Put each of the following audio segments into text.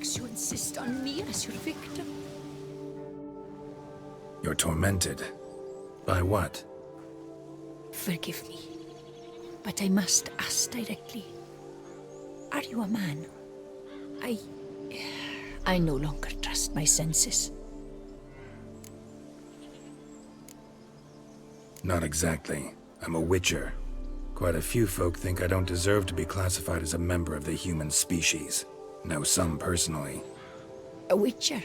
course you insist on me as your victim. You're tormented. By what? Forgive me, but I must ask directly. Are you a man? I no longer trust my senses. Not exactly. I'm a witcher. Quite a few folk think I don't deserve to be classified as a member of the human species. Know some personally. A witcher?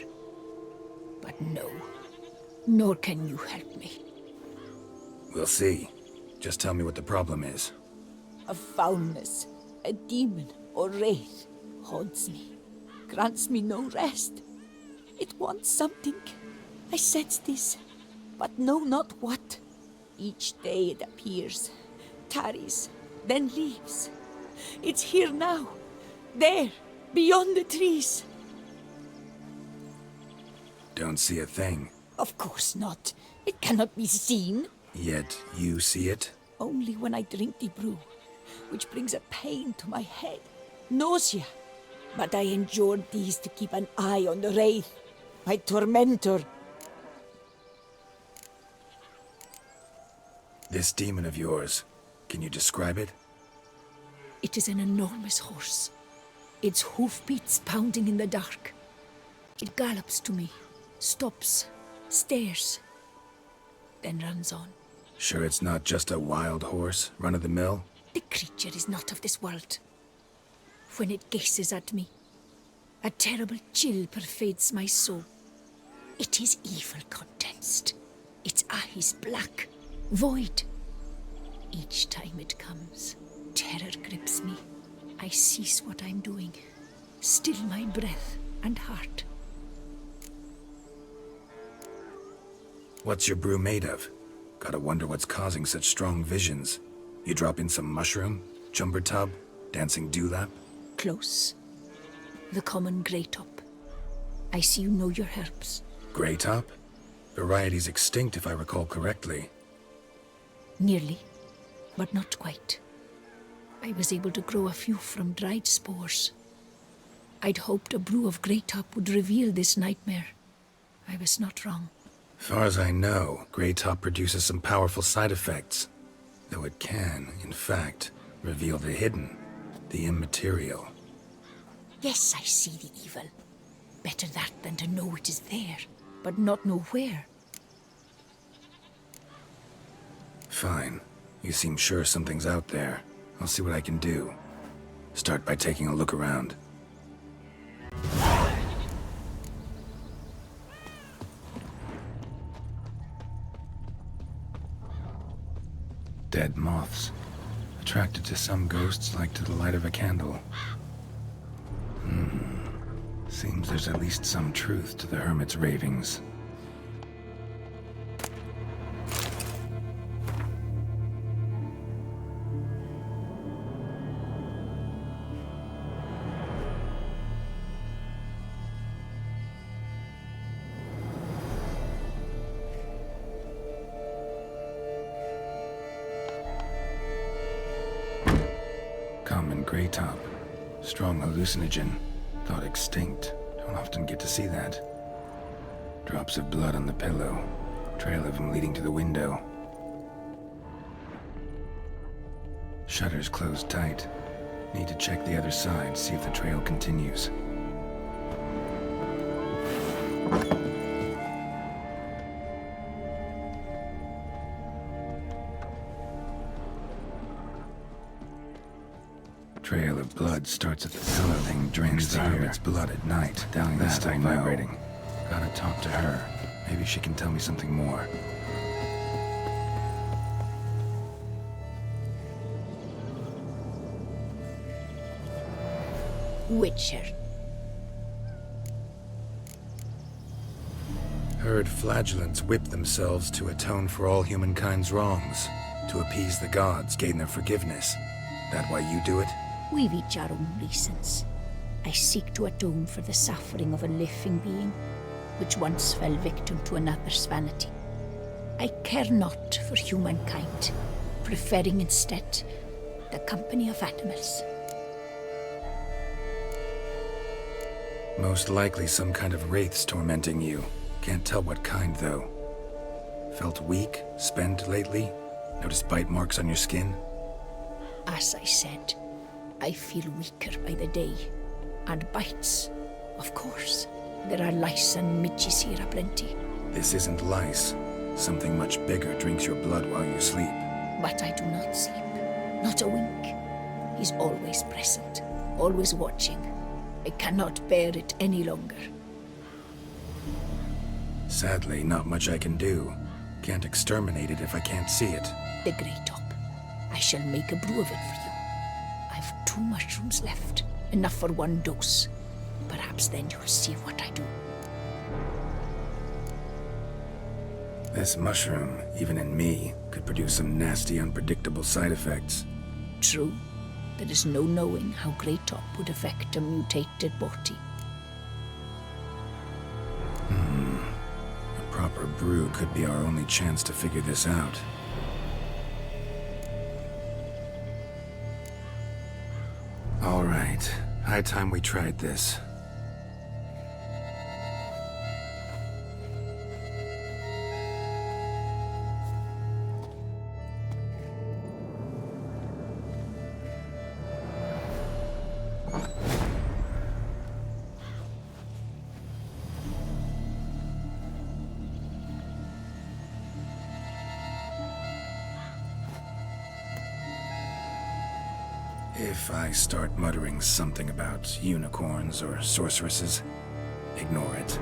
But no. Nor can you help me. We'll see. Just tell me what the problem is. A foulness, a demon or wraith haunts me, grants me no rest. It wants something. I sense this, but know not what. Each day it appears, tarries, then leaves. It's here now, there, beyond the trees. Don't see a thing. Of course not. It cannot be seen. Yet you see it? Only when I drink the brew, which brings a pain to my head, nausea. But I endured these to keep an eye on the wraith, my tormentor. This demon of yours, can you describe it? It is an enormous horse, its hoofbeats pounding in the dark. It gallops to me, stops, stares, then runs on. Sure it's not just a wild horse, run-of-the-mill? The creature is not of this world. When it gazes at me, a terrible chill pervades my soul. It is evil condensed, its eyes black, void. Each time it comes, terror grips me. I cease what I'm doing, still my breath and heart. What's your brew made of? Gotta wonder what's causing such strong visions. You drop in some mushroom, jumper tub, dancing dewlap? Close. The common grey top. I see you know your herbs. Grey top? Variety's extinct if I recall correctly. Nearly, but not quite. I was able to grow a few from dried spores. I'd hoped a brew of grey top would reveal this nightmare. I was not wrong. Far as I know, grey top produces some powerful side effects. Though it can, in fact, reveal the hidden, the immaterial. Yes, I see the evil. Better that than to know it is there, but not know where. Fine. You seem sure something's out there. I'll see what I can do. Start by taking a look around. Dead moths. Attracted to some ghosts like to the light of a candle. Seems there's at least some truth to the hermit's ravings. Common grey top. Strong hallucinogen. Thought extinct. Don't often get to see that. Drops of blood on the pillow. Trail of him leading to the window. Shutters closed tight. Need to check the other side, see if the trail continues. Trail of blood starts at the pillow and drains the hermit's blood at night. Down that still vibrating. Gotta talk to her. Maybe she can tell me something more. Witcher. Heard flagellants whip themselves to atone for all humankind's wrongs. To appease the gods, gain their forgiveness. That why you do it? We've each our own reasons. I seek to atone for the suffering of a living being, which once fell victim to another's vanity. I care not for humankind, preferring instead the company of animals. Most likely some kind of wraiths tormenting you. Can't tell what kind, though. Felt weak, spent lately? Noticed bite marks on your skin? As I said, I feel weaker by the day. And bites, of course. There are lice and midges here aplenty. This isn't lice. Something much bigger drinks your blood while you sleep. But I do not sleep. Not a wink. He's always present, always watching. I cannot bear it any longer. Sadly, not much I can do. Can't exterminate it if I can't see it. The Grey Top. I shall make a brew of it for you. I've 2 mushrooms left. Enough for 1 dose. Perhaps then you'll see what I do. This mushroom, even in me, could produce some nasty, unpredictable side effects. True. There is no knowing how Grey Top would affect a mutated body. A proper brew could be our only chance to figure this out. All right. High time we tried this. If I start muttering something about unicorns or sorceresses, ignore it.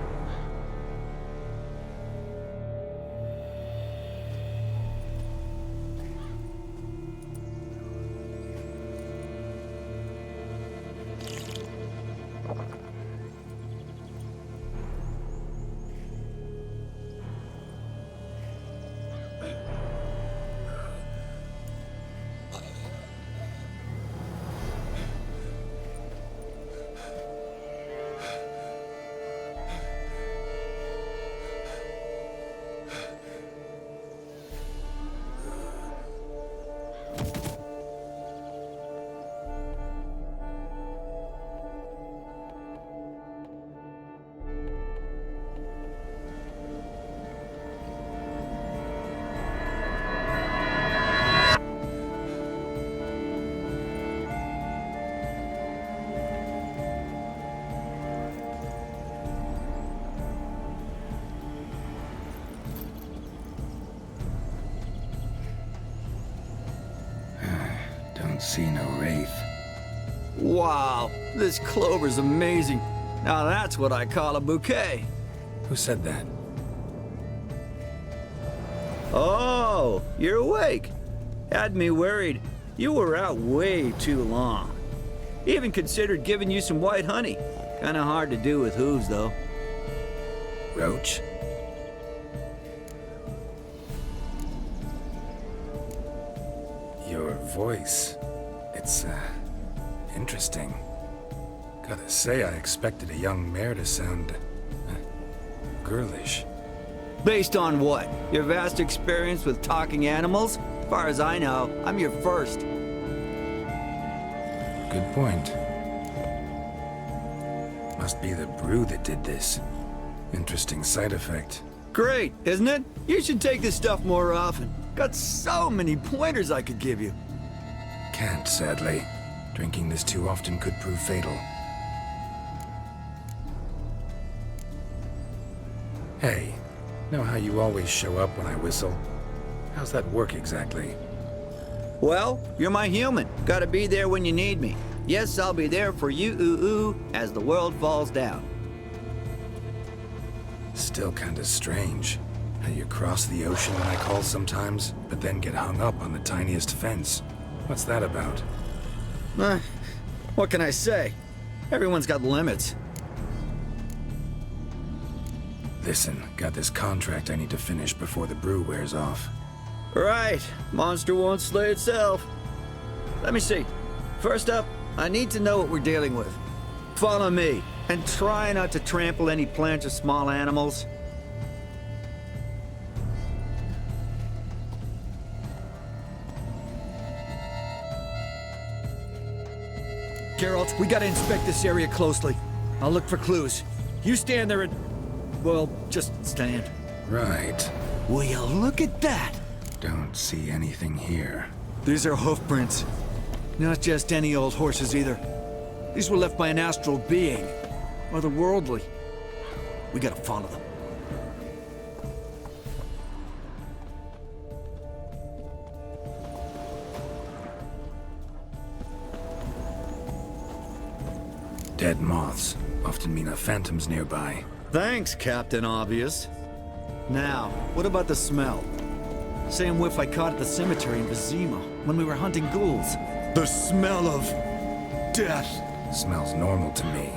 See no wraith. Wow, this clover's amazing. Now that's what I call a bouquet. Who said that? Oh, you're awake. Had me worried. You were out way too long. Even considered giving you some white honey. Kinda hard to do with hooves, though. Roach? Your voice. It's, interesting. Gotta say, I expected a young mare to sound, girlish. Based on what? Your vast experience with talking animals? As far as I know, I'm your first. Good point. Must be the brew that did this. Interesting side effect. Great, isn't it? You should take this stuff more often. Got so many pointers I could give you. Can't, sadly. Drinking this too often could prove fatal. Hey, know how you always show up when I whistle? How's that work exactly? Well, you're my human. Gotta be there when you need me. Yes, I'll be there for you, ooh, as the world falls down. Still kinda strange. How you cross the ocean when I call sometimes, but then get hung up on the tiniest fence. What's that about? What can I say? Everyone's got limits. Listen, got this contract I need to finish before the brew wears off. Right, monster won't slay itself. Let me see. First up, I need to know what we're dealing with. Follow me, and try not to trample any plants or small animals. Geralt, we gotta inspect this area closely. I'll look for clues. You stand there and... well, just stand. Right. Will you look at that? Don't see anything here. These are hoof prints. Not just any old horses either. These were left by an astral being. Otherworldly. We gotta follow them. Dead moths often mean a phantom's nearby. Thanks, Captain Obvious. Now, what about the smell? Same whiff I caught at the cemetery in Vizima when we were hunting ghouls. The smell of... death. Smells normal to me.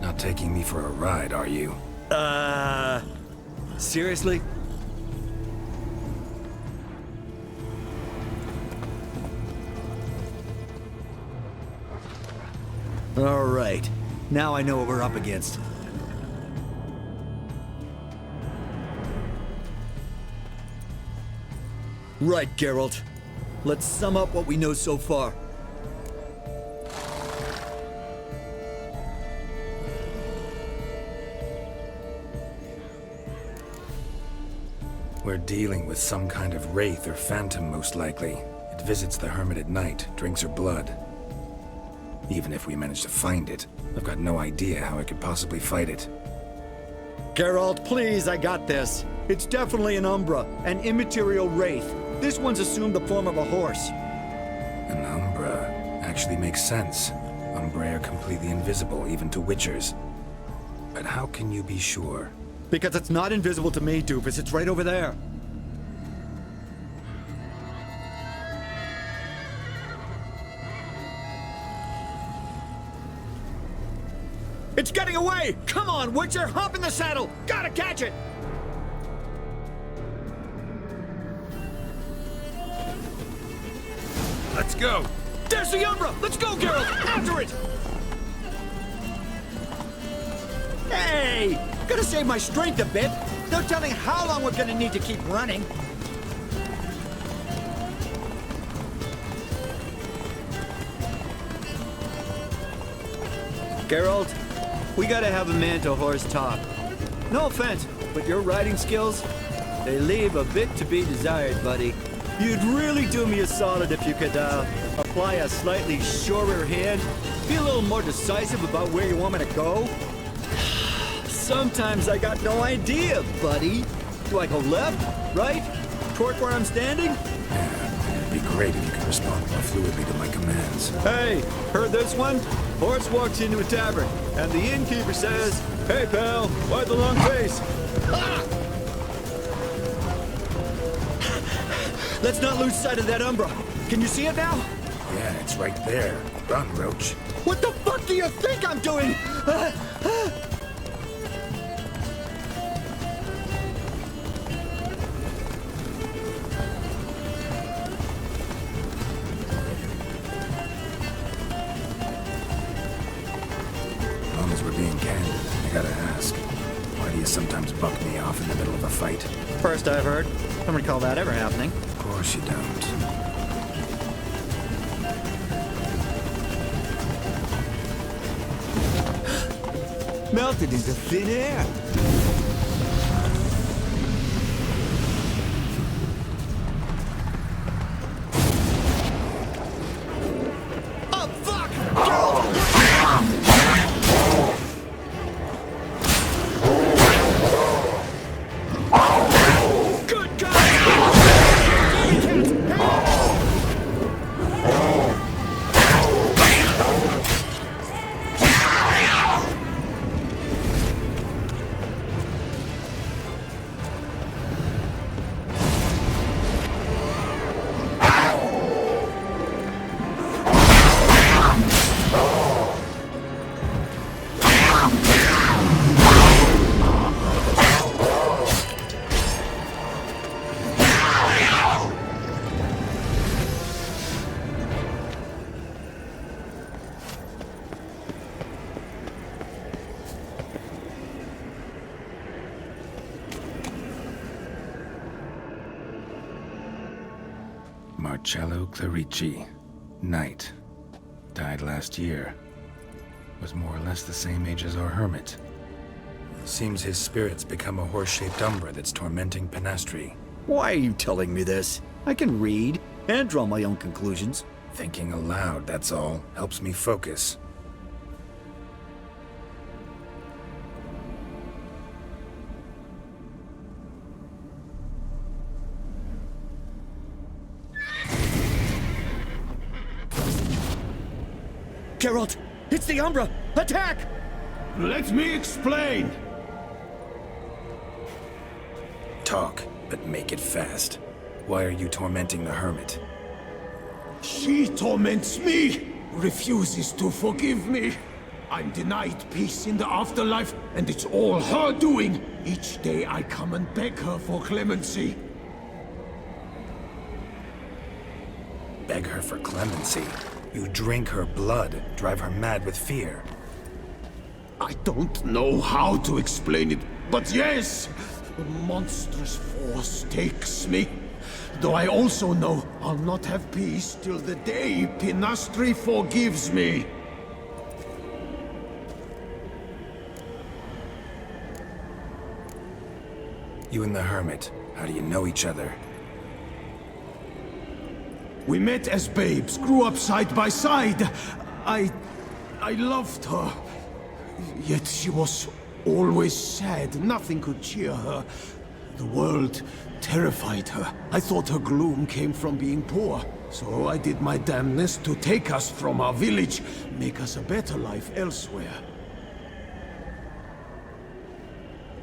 Not taking me for a ride, are you? Seriously? All right. Now I know what we're up against. Right, Geralt. Let's sum up what we know so far. We're dealing with some kind of wraith or phantom, most likely. It visits the hermit at night, drinks her blood. Even if we manage to find it, I've got no idea how I could possibly fight it. Geralt, please, I got this. It's definitely an Umbra, an immaterial wraith. This one's assumed the form of a horse. An Umbra actually makes sense. Umbrae are completely invisible, even to Witchers. But how can you be sure? Because it's not invisible to me, Doofus. It's right over there. It's getting away! Come on, Witcher! Hop in the saddle! Gotta catch it! Let's go! There's the Umbra! Let's go, Geralt! After it! Hey! Gotta save my strength a bit. No telling how long we're gonna need to keep running. Geralt, we gotta have a man-to-horse talk. No offense, but your riding skills, they leave a bit to be desired, buddy. You'd really do me a solid if you could, apply a slightly surer hand, be a little more decisive about where you want me to go. Sometimes I got no idea, buddy. Do I go left, right, toward where I'm standing? Yeah, it'd be great if you could respond more fluidly to my commands. Hey, heard this one? Horse walks into a tavern, and the innkeeper says, "Hey, pal, why the long face?" Ha! Let's not lose sight of that Umbra. Can you see it now? Yeah, it's right there. Run, Roach. What the fuck do you think I'm doing? As long as we're being candid, I gotta ask. Why do you sometimes buck me off in the middle of a fight? First I've heard. Don't recall that ever happening. Of course you don't. Melted into thin air. Oh, fuck! Good God! Marcello Clerici. Knight. Died last year. was more or less the same age as our hermit. Seems his spirit's become a horse-shaped umbra that's tormenting Penastri. Why are you telling me this? I can read and draw my own conclusions. Thinking aloud, that's all. Helps me focus. Geralt, it's the Umbra! Attack! Let me explain! Talk, but make it fast. Why are you tormenting the hermit? She torments me, refuses to forgive me. I'm denied peace in the afterlife, and it's all her doing. Each day I come and beg her for clemency. Beg her for clemency? You drink her blood, drive her mad with fear. I don't know how to explain it, but yes, a monstrous force takes me. Though I also know I'll not have peace till the day Penastri forgives me. You and the hermit, how do you know each other? We met as babes, grew up side by side. I loved her. Yet she was always sad. Nothing could cheer her. The world terrified her. I thought her gloom came from being poor. So I did my damnedest to take us from our village, make us a better life elsewhere.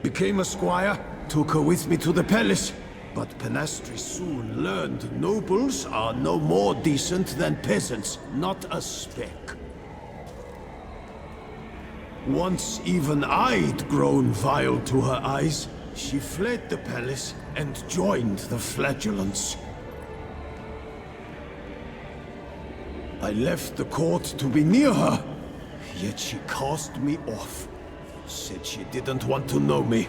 Became a squire, took her with me to the palace. But Penastri soon learned nobles are no more decent than peasants, not a speck. Once even I'd grown vile to her eyes, she fled the palace and joined the flagellants. I left the court to be near her, yet she cast me off. Said she didn't want to know me.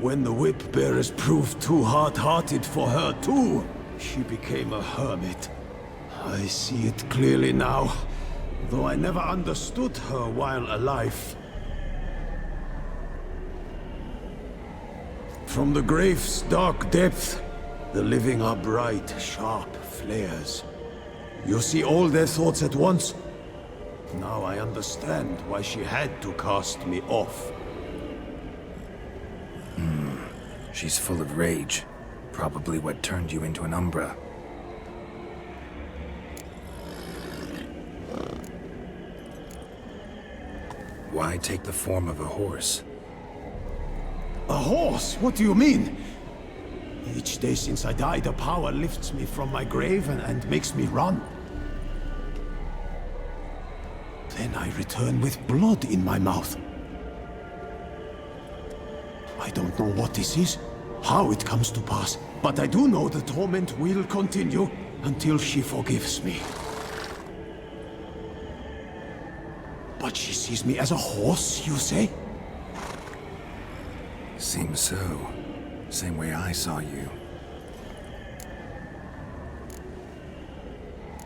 When the whip-bearers proved too hard-hearted for her too, she became a hermit. I see it clearly now, though I never understood her while alive. From the grave's dark depth, the living are bright, sharp flares. You see all their thoughts at once. Now I understand why she had to cast me off. She's full of rage. Probably what turned you into an umbra. Why take the form of a horse? A horse? What do you mean? Each day since I died, a power lifts me from my grave and makes me run. Then I return with blood in my mouth. I don't know what this is, how it comes to pass, but I do know the torment will continue until she forgives me. But she sees me as a horse, you say? Seems so. Same way I saw you.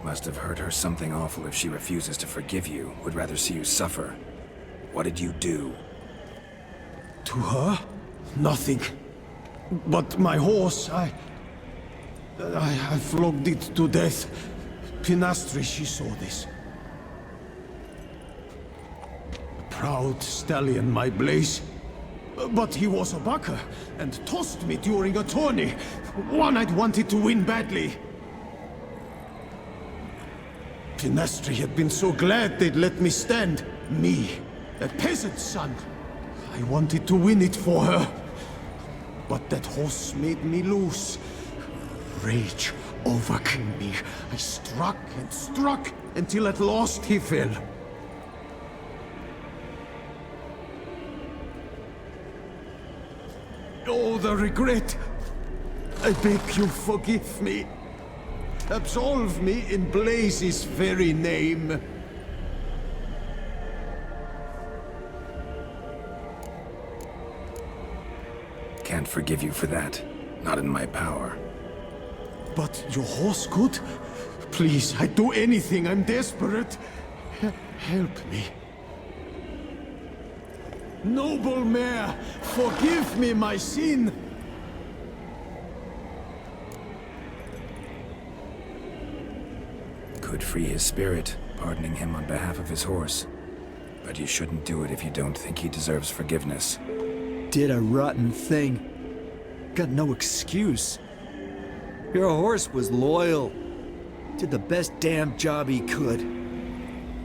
Must have hurt her something awful if she refuses to forgive you, would rather see you suffer. What did you do? To her? Nothing. But my horse, I flogged it to death. Penastri, she saw this. A proud stallion, my Blaze. But he was a bucker, and tossed me during a tourney. One I'd wanted to win badly. Penastri had been so glad they'd let me stand. Me, a peasant's son. I wanted to win it for her. But that horse made me loose. Rage overcame me. I struck and struck until at last he fell. Oh, the regret. I beg you forgive me. Absolve me in Blaze's very name. Can't forgive you for that. Not in my power. But your horse could? Please, I'd do anything. I'm desperate. Help me. Noble Mayor, forgive me my sin. Could free his spirit, pardoning him on behalf of his horse. But you shouldn't do it if you don't think he deserves forgiveness. Did a rotten thing. Got no excuse. Your horse was loyal. Did the best damn job he could.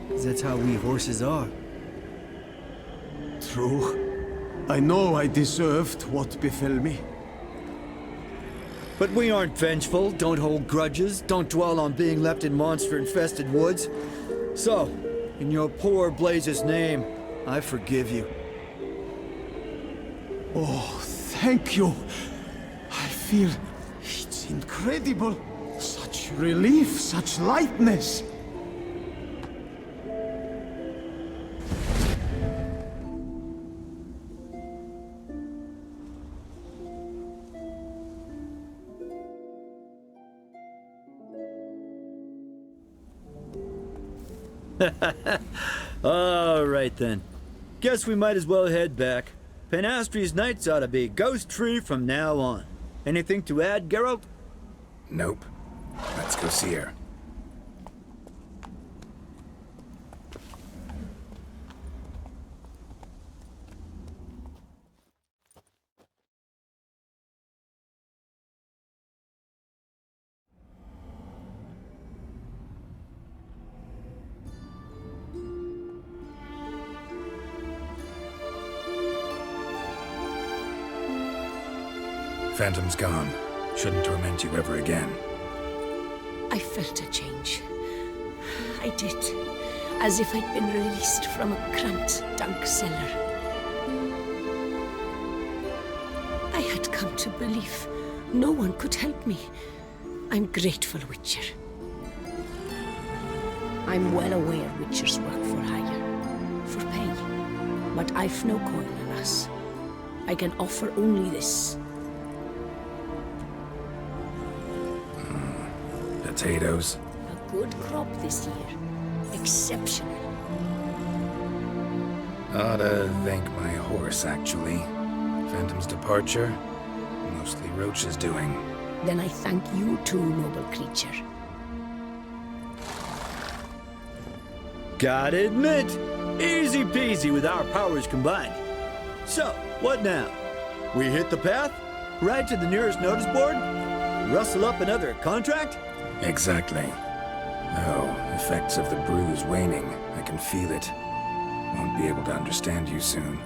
'Cause that's how we horses are. True. I know I deserved what befell me. But we aren't vengeful, don't hold grudges, don't dwell on being left in monster-infested woods. So, in your poor Blaze's name, I forgive you. Oh, thank you. I feel it's incredible. Such relief, such lightness. All right then. Guess we might as well head back. Penastri's nights ought to be ghost-free from now on. Anything to add, Geralt? Nope. Let's go see her. Phantom's gone. Shouldn't torment you ever again. I felt a change. I did. As if I'd been released from a cramped, dank cellar. I had come to believe no one could help me. I'm grateful, Witcher. I'm well aware Witchers work for hire, for pay. But I've no coin, alas. I can offer only this. Potatoes. A good crop this year. Exceptional. Ought to thank my horse, actually. Phantom's departure, mostly Roach's doing. Then I thank you too, noble creature. Gotta admit, easy peasy with our powers combined. So, what now? We hit the path? Ride to the nearest notice board? Rustle up another contract? Exactly. Oh, effects of the bruise waning. I can feel it. Won't be able to understand you soon.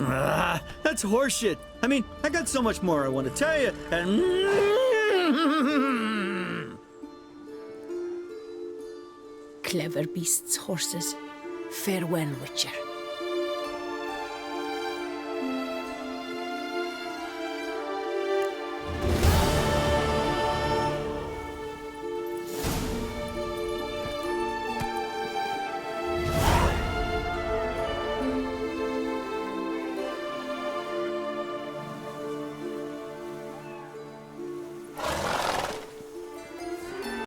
Ah, that's horseshit. I mean, I got so much more I want to tell you, and... Clever beasts, horses. Farewell, Witcher.